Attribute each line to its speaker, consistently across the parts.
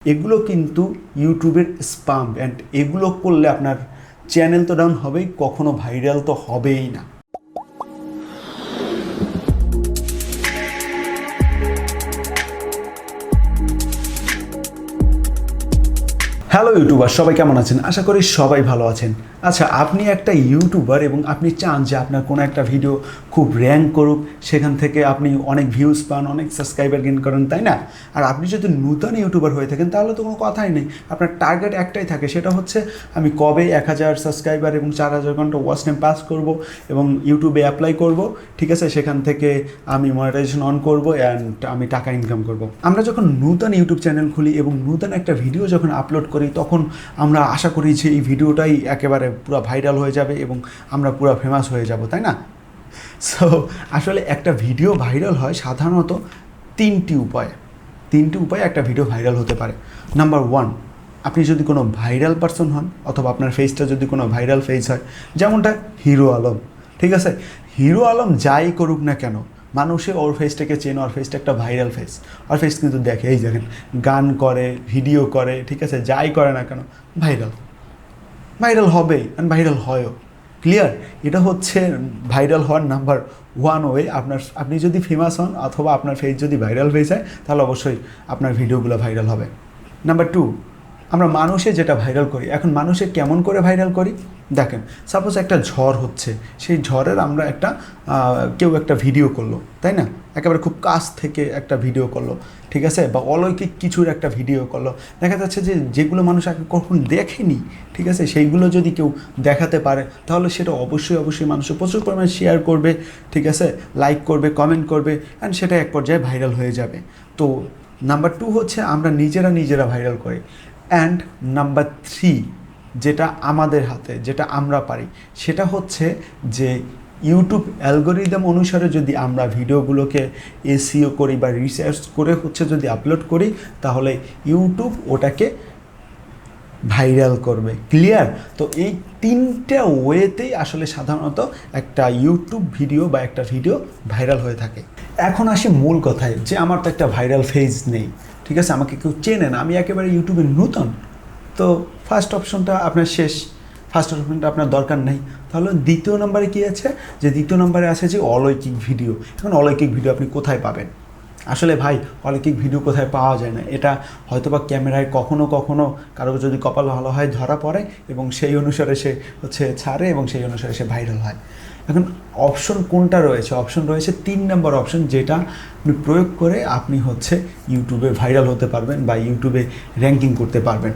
Speaker 1: এগুলো কিন্তু ইউটিউবের স্পাম অ্যান্ড এগুলো করলে আপনার চ্যানেল তো ডাউন হবেই, কখনো ভাইরাল তো হবেই না। হ্যালো ইউটিউবার, সবাই কেমন আছেন? আশা করি সবাই ভালো আছেন। আচ্ছা, আপনি একটা ইউটিউবার এবং আপনি চান যে আপনার কোনো একটা ভিডিও খুব র্যাঙ্ক করুক, সেখান থেকে আপনি অনেক ভিউজ পান, অনেক সাবস্ক্রাইবার গেইন করেন, তাই না? আর আপনি যদি নূতন ইউটিউবার হয়ে থাকেন তাহলে তো কোনো কথাই নেই, আপনার টার্গেট একটাই থাকে, সেটা হচ্ছে আমি কবে 1000 সাবস্ক্রাইবার এবং 4000 ঘন্টা ওয়াচ টাইম পাস করব এবং ইউটিউবে অ্যাপ্লাই করব, ঠিক আছে? সেখান থেকে আমি মনিটাইজেশন অন করব অ্যান্ড আমি টাকা ইনকাম করব। আমরা যখন নূতন ইউটিউব চ্যানেল খুলি এবং নূতন একটা ভিডিও যখন আপলোড করি, তখন আমরা আশা করি যে এই ভিডিওটাই একেবারে পুরো ভাইরাল হয়ে যাবে এবং আমরা পুরো ফেমাস হয়ে যাব, তাই না? সো আসলে একটা ভিডিও ভাইরাল হয় সাধারণত তিনটি উপায়ে একটা ভিডিও ভাইরাল হতে পারে। নাম্বার 1, আপনি যদি কোনো ভাইরাল পারসন হন অথবা আপনার ফেসটা যদি কোনো ভাইরাল ফেস হয়, যেমনটা হিরো আলম, ঠিক আছে? হিরো আলম যাই করুক না কেন, মানুষে ওর ফেসটাকে চেনে, ওর ফেসটা একটা ভাইরাল ফেস, ওর ফেস কিন্তু দেখে, এই দেখেন গান করে, ভিডিও করে, ঠিক আছে? যাই করে না কেন ভাইরাল হবেই, অ্যান্ড ভাইরাল হয়ও। ক্লিয়ার? এটা হচ্ছে ভাইরাল হওয়ার নাম্বার 1 ওয়ে। আপনি যদি ফেমাস হন অথবা আপনার ফেস যদি ভাইরাল ফেস হয়, তাহলে অবশ্যই আপনার ভিডিওগুলো ভাইরাল হবে। নাম্বার 2, আমরা মানুষে যেটা ভাইরাল করি, এখন মানুষে কেমন করে ভাইরাল করি দেখেন। সাপোজ একটা ঝড় হচ্ছে, সেই ঝড়ের আমরা কেউ একটা ভিডিও করলো, তাই না? একেবারে খুব কাছ থেকে একটা ভিডিও করলো, ঠিক আছে? বা অলৌকিক কিছুর একটা ভিডিও করলো, দেখা যাচ্ছে যে যেগুলো মানুষ আগে কখন দেখেনি, ঠিক আছে, সেইগুলো যদি কেউ দেখাতে পারে, তাহলে সেটা অবশ্যই মানুষের প্রচুর পরিমাণে শেয়ার করবে, ঠিক আছে, লাইক করবে, কমেন্ট করবে, অ্যান্ড সেটা এক পর্যায়ে ভাইরাল হয়ে যাবে। তো নাম্বার 2 হচ্ছে আমরা নিজেরা ভাইরাল করি। অ্যান্ড নাম্বার 3, যেটা আমাদের হাতে, যেটা আমরা পারি, সেটা হচ্ছে যে ইউটিউব অ্যালগোরিদম অনুসারে যদি আমরা ভিডিওগুলোকে এসইও করি বা রিসার্চ করে যদি আপলোড করি, তাহলে ইউটিউব ওটাকে ভাইরাল করবে। ক্লিয়ার? তো এই 3টা ওয়েতেই আসলে সাধারণত একটা ইউটিউব ভিডিও বা একটা ভিডিও ভাইরাল হয়ে থাকে। এখন আসি মূল কথায়, যে আমার তো একটা ভাইরাল ফেজ নেই, ঠিক আছে, আমাকে কেউ চেনে না, আমি একেবারে ইউটিউবে নতুন, তো ফার্স্ট অপশনটা আপনার দরকার নেই। তাহলে দ্বিতীয় নম্বরে কী আছে? যে দ্বিতীয় নম্বরে আছে যে অলৌকিক ভিডিও। এখন অলৌকিক ভিডিও আপনি কোথায় পাবেন? আসলে ভাই, অলৌকিক ভিডিও কোথায় পাওয়া যায় না, এটা হয়তোবা ক্যামেরায় কখনো কারো যদি কপাল ভালো হয় ধরা পড়ে এবং সেই অনুসারে সে ছাড়ে এবং সেই অনুসারে সে ভাইরাল হয়। এখন অপশন কোনটা রয়েছে? অপশন রয়েছে 3 নম্বর অপশন, যেটা আপনি প্রয়োগ করে আপনি ইউটিউবে ভাইরাল হতে পারবেন বা ইউটিউবে র্যাঙ্কিং করতে পারবেন।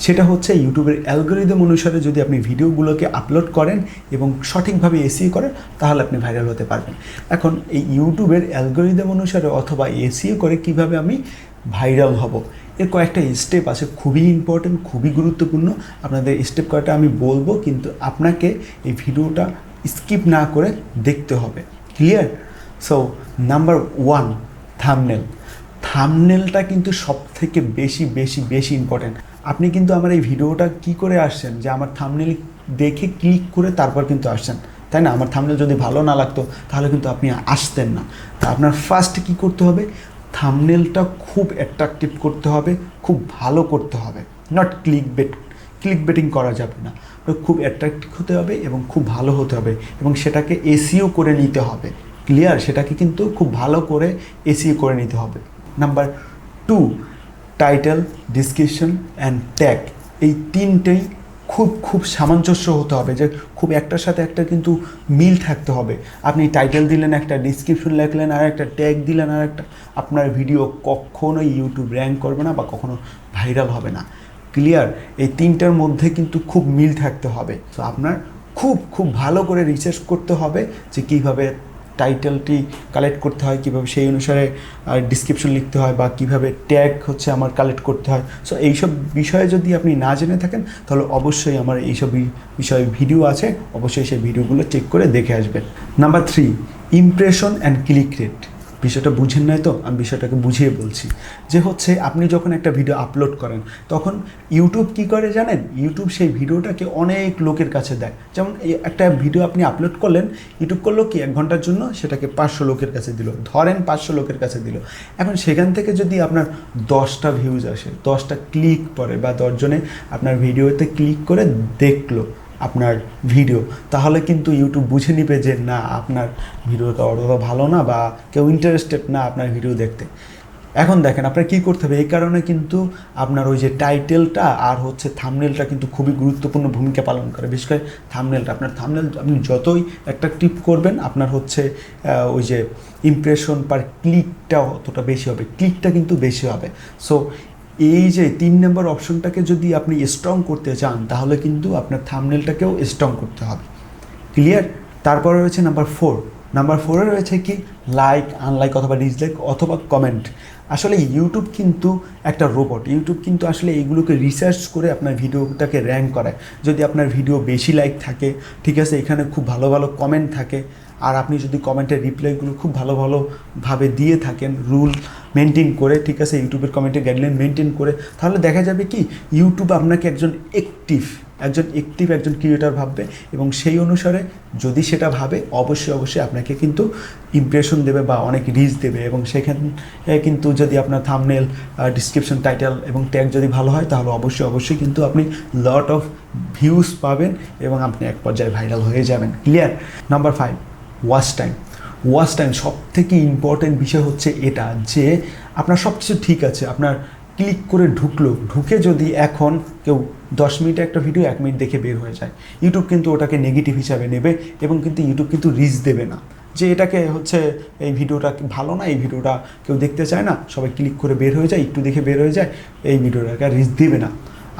Speaker 1: সেটা হচ্ছে ইউটিউবের অ্যালগোরিদম অনুসারে যদি আপনি ভিডিওগুলোকে আপলোড করেন এবং সঠিকভাবে এসইও করেন, তাহলে আপনি ভাইরাল হতে পারবেন। এখন এই ইউটিউবের অ্যালগোরিদম অনুসারে অথবা এসইও করে কিভাবে আমি ভাইরাল হব, এর কয়েকটা স্টেপ আছে, খুবই ইম্পর্টেন্ট, খুবই গুরুত্বপূর্ণ। আপনাদের স্টেপ কয়েকটা আমি বলবো, কিন্তু আপনাকে এই ভিডিওটা স্কিপ না করে দেখতে হবে। ক্লিয়ার? সো নাম্বার 1, থাম্বনেলটা কিন্তু সবথেকে বেশি ইম্পর্টেন্ট। আপনি কিন্তু আমার এই ভিডিওটা কি করে আসছেন, যে আমার থাম্বনেল দেখে ক্লিক করে তারপর কিন্তু আসছেন, তাই না? আমার থাম্বনেল যদি ভালো না লাগতো তাহলে কিন্তু আপনি আসতেন না। তা আপনার ফার্স্ট কী করতে হবে? থাম্বনেলটা খুব অ্যাট্রাকটিভ করতে হবে, খুব ভালো করতে হবে, নট ক্লিক বেটিং করা যাবে না। খুব অ্যাট্রাকটিভ হতে হবে এবং খুব ভালো হতে হবে এবং সেটাকে এসইও করে নিতে হবে। ক্লিয়ার? সেটাকে কিন্তু খুব ভালো করে এসইও করে নিতে হবে। Number 2, title, description and tag, এই 3টেই খুব সামঞ্জস্য হতে হবে, যে খুব একটার সাথে একটা কিন্তু মিল থাকতে হবে। আপনি টাইটেল দিলেন একটা, ডিসক্রিপশন লিখলেন আর একটা, ট্যাগ দিলেন আর একটা, আপনার ভিডিও কখনোই ইউটিউব র্যাঙ্ক করবে না বা কখনো ভাইরাল হবে না। ক্লিয়ার? এই 3টার মধ্যে কিন্তু খুব মিল থাকতে হবে। তো আপনার খুব ভালো করে রিসার্চ করতে হবে যে কীভাবে টাইটেলটি কালেক্ট করতে হয়, কীভাবে সেই অনুসারে ডিসক্রিপশন লিখতে হয়, বা কীভাবে ট্যাগ আমার কালেক্ট করতে হয়। সো এইসব বিষয়ে যদি আপনি না জেনে থাকেন, তাহলে অবশ্যই আমার এইসব বিষয়ে ভিডিও আছে, অবশ্যই সেই ভিডিওগুলো চেক করে দেখে আসবেন। Number 3, impression and click rate. বিষয়টা বুঝেন নাই তো, আমি বিষয়টাকে বুঝিয়ে বলছি যে হচ্ছে আপনি যখন একটা ভিডিও আপলোড করেন তখন ইউটিউব কি করে জানেন, ইউটিউব সেই ভিডিওটাকে অনেক লোকের কাছে দেয়। যেমন এই একটা ভিডিও আপনি আপলোড করলেন, ইউটিউব করলো কি 1 ঘন্টার জন্য সেটাকে 500 লোকের কাছে দিল, ধরেন 500 লোকের কাছে দিল। এখন সেখান থেকে যদি আপনার 10টা ভিউজ আসে, 10টা ক্লিক পড়ে বা 10 জনে আপনার ভিডিওতে ক্লিক করে দেখলো আপনার ভিডিও, তাহলে কিন্তু ইউটিউব বুঝে নিবে যে না আপনার ভিডিওটা অতটা ভালো না বা কেউ ইন্টারেস্টেড না আপনার ভিডিও দেখতে। এখন দেখেন আপনার কী করতে হবে, এই কারণে কিন্তু আপনার ওই যে টাইটেলটা আর হচ্ছে থাম্বনেলটা কিন্তু খুবই গুরুত্বপূর্ণ ভূমিকা পালন করে। বিশেষ করে থাম্বনেলটা, আপনার থাম্বনেল আপনি যতই অ্যাট্রাকটিভ করবেন আপনার হচ্ছে ওই যে ইমপ্রেশন পার ক্লিকটা অতটা বেশি হবে, ক্লিকটা কিন্তু বেশি হবে। সো এই যে 3 নম্বর অপশনটাকে যদি আপনি স্ট্রং করতে চান তাহলে কিন্তু আপনার থাম্বনেলটাকেও স্ট্রং করতে হবে। ক্লিয়ার? তারপরে রয়েছে নাম্বার 4। নাম্বার 4-এ রয়েছে কি লাইক, আনলাইক অথবা ডিসলাইক অথবা কমেন্ট। আসলে ইউটিউব কিন্তু একটা রোবট, ইউটিউব কিন্তু আসলে এইগুলোকে রিসার্চ করে আপনার ভিডিওটাকে র্যাঙ্ক করায়। যদি আপনার ভিডিও বেশি লাইক থাকে, ঠিক আছে, এখানে খুব ভালো ভালো কমেন্ট থাকে, আর আপনি যদি কমেন্টের রিপ্লাইগুলো খুব ভালো ভালোভাবে দিয়ে থাকেন রুল মেনটেন করে, ঠিক আছে, ইউটিউবের কমেন্টের গাইডলাইন মেনটেন করে, তাহলে দেখা যাবে কি ইউটিউব আপনাকে একজন একজন ক্রিয়েটর ভাববে এবং সেই অনুসারে যদি সেটা ভাবে অবশ্যই আপনাকে কিন্তু ইমপ্রেশন দেবে বা অনেক রিচ দেবে। এবং সেখানে কিন্তু যদি আপনার থাম্বনেল, ডিসক্রিপশন, টাইটেল এবং ট্যাগ যদি ভালো হয় তাহলে অবশ্যই কিন্তু আপনি লট অফ ভিউজ পাবেন এবং আপনি এক পর্যায়ে ভাইরাল হয়ে যাবেন। ক্লিয়ার? Number 5, watch time. সব থেকে ইম্পর্টেন্ট বিষয় হচ্ছে এটা যে আপনার সব কিছু ঠিক আছে, আপনার ক্লিক করে ঢুকে যদি এখন কেউ 10 মিনিটে একটা ভিডিও 1 মিনিট দেখে বের হয়ে যায়, ইউটিউব কিন্তু ওটাকে নেগেটিভ হিসাবে নেবে এবং কিন্তু ইউটিউব কিন্তু রিচ দেবে না যে এটাকে হচ্ছে এই ভিডিওটা ভালো না, এই ভিডিওটা কেউ দেখতে চায় না, সবাই ক্লিক করে বের হয়ে যায়, একটু দেখে বের হয়ে যায়, এই ভিডিওটাকে রিচ দেবে না।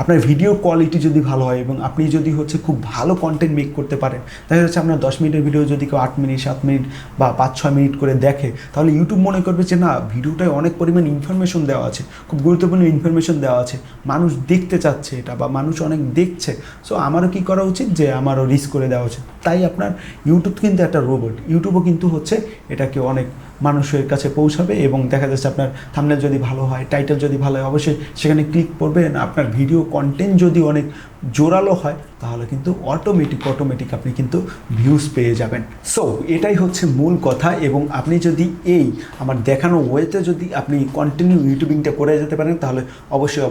Speaker 1: আপনার ভিডিও কোয়ালিটি যদি ভালো হয় এবং আপনি যদি হচ্ছে খুব ভালো কন্টেন্ট মেক করতে পারেন, দেখা যাচ্ছে আপনার 10 মিনিটের ভিডিও যদি কেউ 8 মিনিট, 7 মিনিট বা 5-6 মিনিট করে দেখে, তাহলে ইউটিউব মনে করবে যে না ভিডিওটায় অনেক পরিমাণ ইনফরমেশন দেওয়া আছে, খুব গুরুত্বপূর্ণ ইনফরমেশন দেওয়া আছে, মানুষ দেখতে চাচ্ছে এটা বা মানুষ অনেক দেখছে, সো আমারও কী করা উচিত যে আমারও রিচ করে দেওয়া উচিত। তাই আপনার ইউটিউব কিন্তু একটা রোবট, ইউটিউবও কিন্তু হচ্ছে এটাকে অনেক মানুষের কাছে পৌঁছাবে এবং দেখা যাচ্ছে আপনার থাম্বনেল যদি ভালো হয়, টাইটেল যদি ভালো হয়, অবশ্যই সেখানে ক্লিক করবে। আপনার ভিডিও কন্টেন্ট যদি অনেক জোরালো হয় তাহলে কিন্তু অটোমেটিক আপনি কিন্তু ভিউজ পেয়ে যাবেন। সো এটাই হচ্ছে মূল কথা এবং আপনি যদি এই আমার দেখানো ওয়েতে যদি আপনি কন্টিনিউ ইউটিউবিংটা করে যেতে পারেন তাহলে অবশ্যই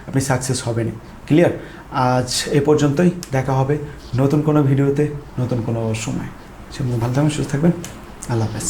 Speaker 1: আপনি সাকসেস হবেন। ক্লিয়ার? আজ এ পর্যন্তই, দেখা হবে নতুন কোনো ভিডিওতে নতুন কোনো সময়। সে ভালো থাকবেন, সুস্থ থাকবেন, আল্লাহ হাফেজ।